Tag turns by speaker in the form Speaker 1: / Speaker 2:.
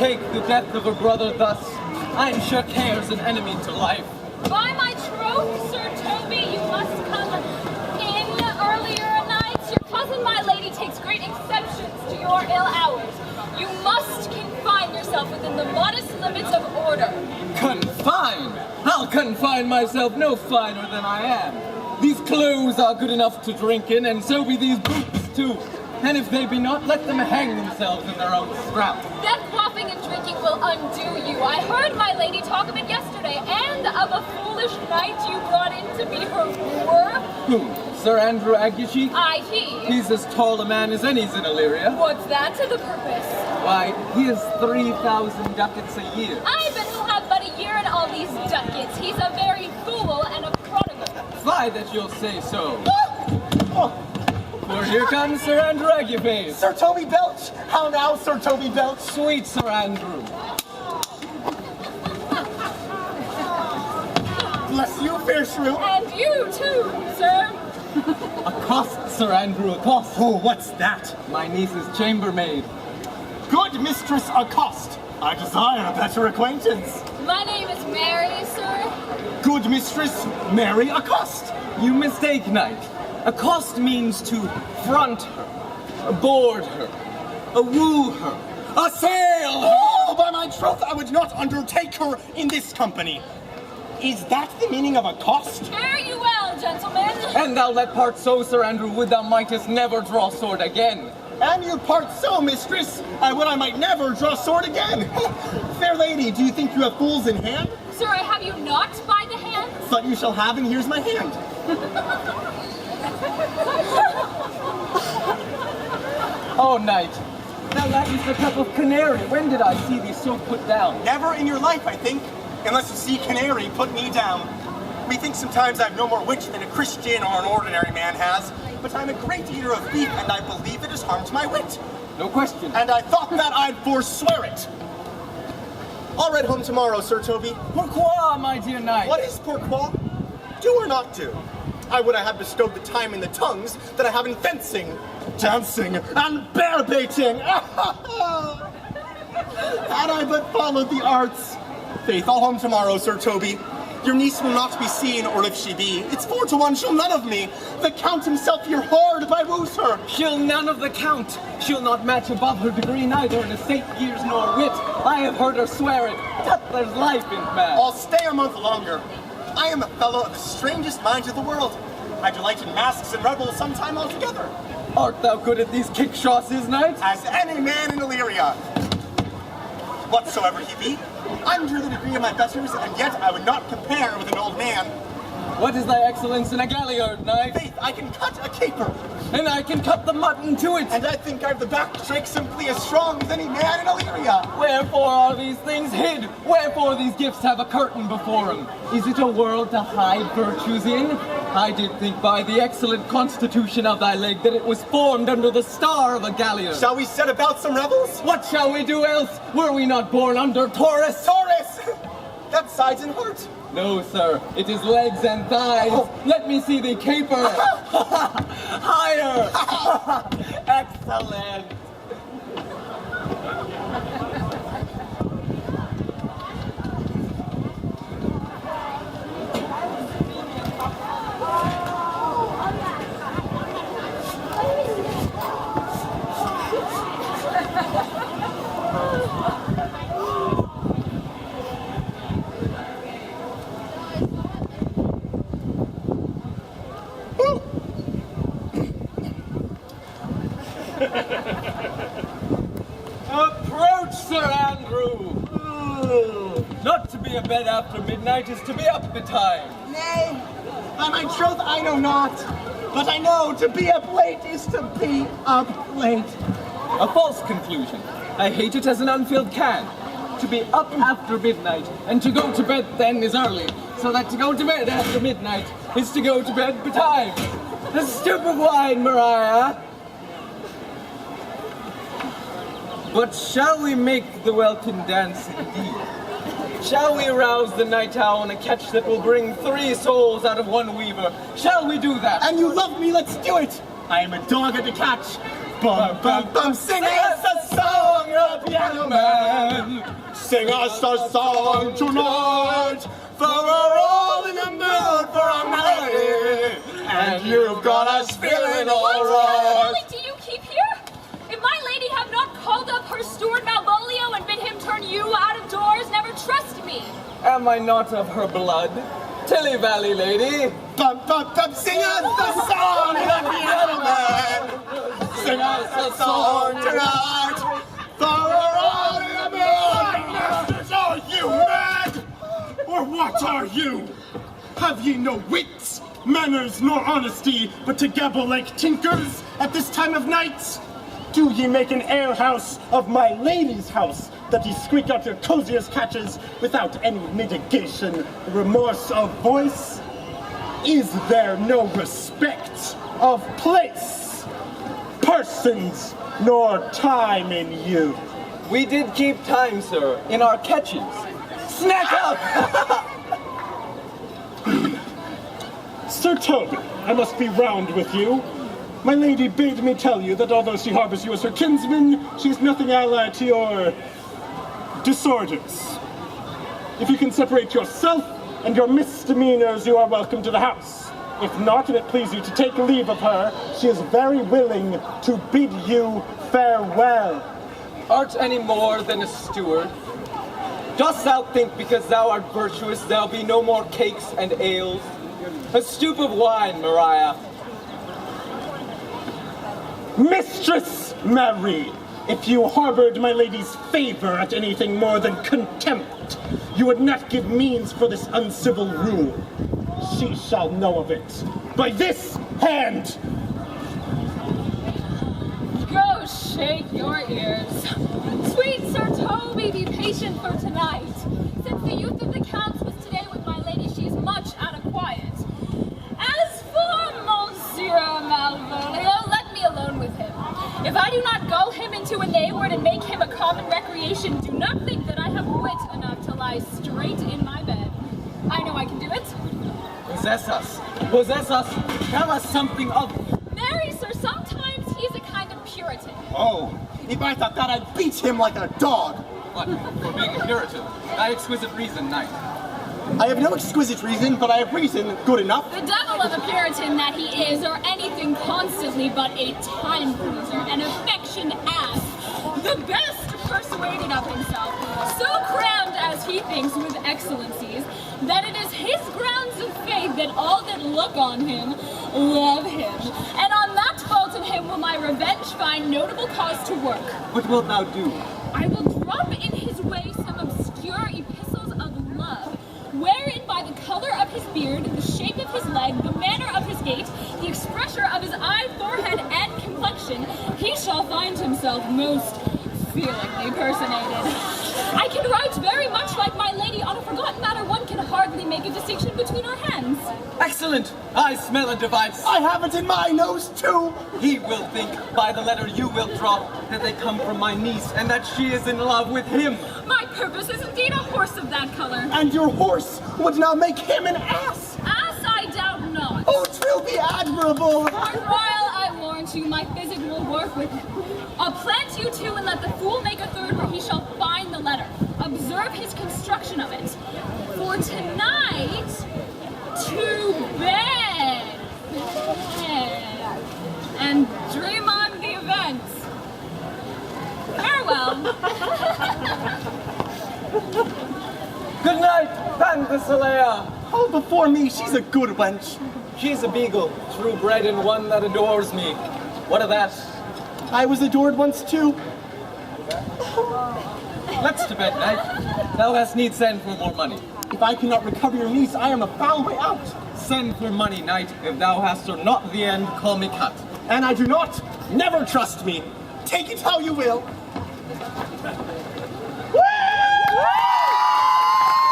Speaker 1: take the death of a brother thus? I'm sure care's an enemy to life.
Speaker 2: By my troth, Sir Toby, you must come in earlier nights. Your cousin, my lady, takes great exceptions to your ill hours. You must confine yourself within the modest limits of order.
Speaker 1: Confine? I'll confine myself no finer than I am. These clothes are good enough to drink in, and so be these boots too. And if they be not, let them hang themselves in their own scraps.
Speaker 2: That quaffing and drinking will undo you. I heard my lady talk of it yesterday, and of a foolish knight you brought in to be her wooer.
Speaker 1: Who? Sir Andrew Aguichi?
Speaker 2: Aye, he.
Speaker 1: He's as tall a man as any's in Illyria.
Speaker 2: What's that to the purpose?
Speaker 1: Why, he has 3,000 ducats a year.
Speaker 2: Aye, but he'll have but a year in all these ducats. He's a very fool and a prodigal.
Speaker 1: Fie that you'll say so. For here comes Sir Andrew Aguichi.
Speaker 3: Sir Toby Belch! How now, Sir Toby Belch?
Speaker 1: Sweet Sir Andrew.
Speaker 3: Bless you, fair shrew.
Speaker 2: And you too, sir.
Speaker 1: Accost, Sir Andrew, accost.
Speaker 3: Oh, what's that?
Speaker 1: My niece's chambermaid.
Speaker 3: Good Mistress Accost. I desire a better acquaintance.
Speaker 2: My name is Mary, sir.
Speaker 3: Good Mistress Mary Accost.
Speaker 1: You mistake, knight. Accost means to front her, board her, woo her, assail her.
Speaker 3: Oh, by my troth, I would not undertake her in this company. Is that the meaning of accost?
Speaker 2: Fare you well, gentlemen.
Speaker 1: And thou let part so, Sir Andrew, would thou mightest never draw sword again.
Speaker 3: And you part so, mistress, I would I might never draw sword again. Fair lady, do you think you have fools in hand?
Speaker 2: Sir, I have you not by the hand.
Speaker 3: But you shall have, and here's my hand.
Speaker 1: Oh, knight, thou lackest a cup of canary. When did I see thee so put down?
Speaker 3: Never in your life, I think, unless you see canary put me down. Methinks sometimes I have no more wit than a Christian or an ordinary man has, but I'm a great eater of beef, and I believe it has harmed my wit.
Speaker 1: No question.
Speaker 3: And I thought that I'd forswear it. I'll ride home tomorrow, Sir Toby.
Speaker 1: Pourquoi, my dear knight?
Speaker 3: What is pourquoi? Do or not do? I would I had bestowed the time in the tongues that I have in fencing, dancing, and bear baiting. Had I but followed the arts. Faith, I'll home tomorrow, Sir Toby. Your niece will not be seen, or if she be, it's 4 to 1, she'll none of me. The Count himself your hoard by woos her.
Speaker 1: She'll none of the Count. She'll not match above her degree neither in estate years nor wit. I have heard her swear it. There's life in man.
Speaker 3: I'll stay a month longer. I am a fellow of the strangest minds of the world. I delight in masks and revels sometime altogether.
Speaker 1: Art thou good at these kickshosses, knight?
Speaker 3: As any man in Illyria. Whatsoever he be, under the degree of my betters, and yet I would not compare with an old man.
Speaker 1: What is thy excellence in a galliard, knight?
Speaker 3: Faith, I can cut a caper.
Speaker 1: And I can cut the mutton to it.
Speaker 3: And I think I've the back strike simply as strong as any man in Illyria.
Speaker 1: Wherefore are these things hid? Wherefore these gifts have a curtain before them? Is it a world to hide virtues in? I did think by the excellent constitution of thy leg that it was formed under the star of a galliard.
Speaker 3: Shall we set about some revels?
Speaker 1: What shall we do else? Were we not born under Taurus?
Speaker 3: Taurus! That's sides and heart.
Speaker 1: No, sir. It is legs and thighs.
Speaker 3: Oh.
Speaker 1: Let me see thee caper. Higher. Excellent. Approach, Sir Andrew. Not to be abed after midnight is to be up betime.
Speaker 3: Nay, by my troth I know not, but I know to be up late is to be up late.
Speaker 1: A false conclusion. I hate it as an unfilled can. To be up after midnight, and to go to bed then is early, so that to go to bed after midnight is to go to bed betime. The stupid wine, Maria. But shall we make the welkin dance indeed? Shall we rouse the night owl in a catch that will bring 3 souls out of 1 weaver? Shall we do that?
Speaker 3: And you love me, let's do it! I am a dog at the catch. Bum, bum, bum, sing us a song, a piano man. Sing us a song tonight, for we're all in the mood for a melody, and you've got us feeling alright.
Speaker 2: What do you keep here? If my lady have not called up her steward Malvolio and bid him turn you out of doors, never trust me.
Speaker 1: Am I not of her blood? Tilly Valley lady.
Speaker 3: Sing us the song, gentlemen. Sing us a song tonight, for we're all in the mood. Are you mad? Or what are you? Have ye no wits, manners, nor honesty, but to gabble like tinkers at this time of night? Do ye make an alehouse of my lady's house, that ye squeak out your coziest catches without any mitigation, remorse of voice? Is there no respect of place, persons, nor time in you?
Speaker 1: We did keep time, sir, in our catches. Snack up!
Speaker 3: Sir Toby, I must be round with you. My lady bade me tell you that although she harbors you as her kinsman, she is nothing allied to your disorders. If you can separate yourself and your misdemeanors, you are welcome to the house. If not, and it please you to take leave of her, she is very willing to bid you farewell.
Speaker 1: Art any more than a steward? Dost thou think because thou art virtuous, there'll be no more cakes and ales? A stoup of wine, Maria.
Speaker 3: Mistress Mary, if you harbored my lady's favor at anything more than contempt, you would not give means for this uncivil rule. She shall know of it by this hand.
Speaker 2: Go shake your ears. Sweet Sir Toby, be patient for tonight. Since the youth of the Count's was today with my lady, she is much out of quiet. As for Monsieur Malvolio, let me alone with him. If I do not gull him into a nayword and make him a common recreation, do not think that I have wit enough to lie straight in my bed. I know I can do it.
Speaker 1: Possess us. Possess us. Tell us something of...
Speaker 2: Marry, sir, sometimes he is a kind of Puritan.
Speaker 3: Oh, if I thought that, I'd beat him like a dog.
Speaker 1: What? For being a Puritan? Thy exquisite reason, knight.
Speaker 3: I have no exquisite reason, but I have reason good enough.
Speaker 2: The devil of a Puritan that he is, or anything constantly but a time pleaser, an affection ass, the best persuaded of himself, so crammed as he thinks with excellencies, that it is his grounds of faith that all that look on him love him. And on that fault in him will my revenge find notable cause to work.
Speaker 1: What wilt thou do?
Speaker 2: I will drop in his way some obscure epistles of love, wherein by the color of his beard, the shape of his leg, the manner of his gait, the expression of his eye, forehead, and complexion, he shall find himself most feelingly personated. I can write very much like my lady on a forgotten matter. One can hardly make a distinction between our hands.
Speaker 1: Excellent! I smell a device.
Speaker 3: I have it in my nose, too.
Speaker 1: He will think, by the letter you will drop, that they come from my niece, and that she is in love with him.
Speaker 2: My purpose is indeed a horse of that color.
Speaker 3: And your horse would now make him an ass.
Speaker 2: Ass I doubt not.
Speaker 3: Oh, 'twill be admirable.
Speaker 2: For while I warrant you, my physic will work with him. I'll plant you two and let the fool make a third where he shall find the letter. Observe his construction of it. For tonight, to bed. And dream on the events. Farewell.
Speaker 1: Good night, Panthesilea.
Speaker 3: Oh, before me, she's a good wench.
Speaker 1: She's a beagle, true bred and one that adores me. What of that?
Speaker 3: I was adored once, too.
Speaker 1: Let's to bed, knight. Thou hast need send for more money.
Speaker 3: If I cannot recover your niece, I am a foul way out.
Speaker 1: Send for money, knight. If thou hast or not the end, call me cut.
Speaker 3: And I do not. Never trust me. Take it how you will.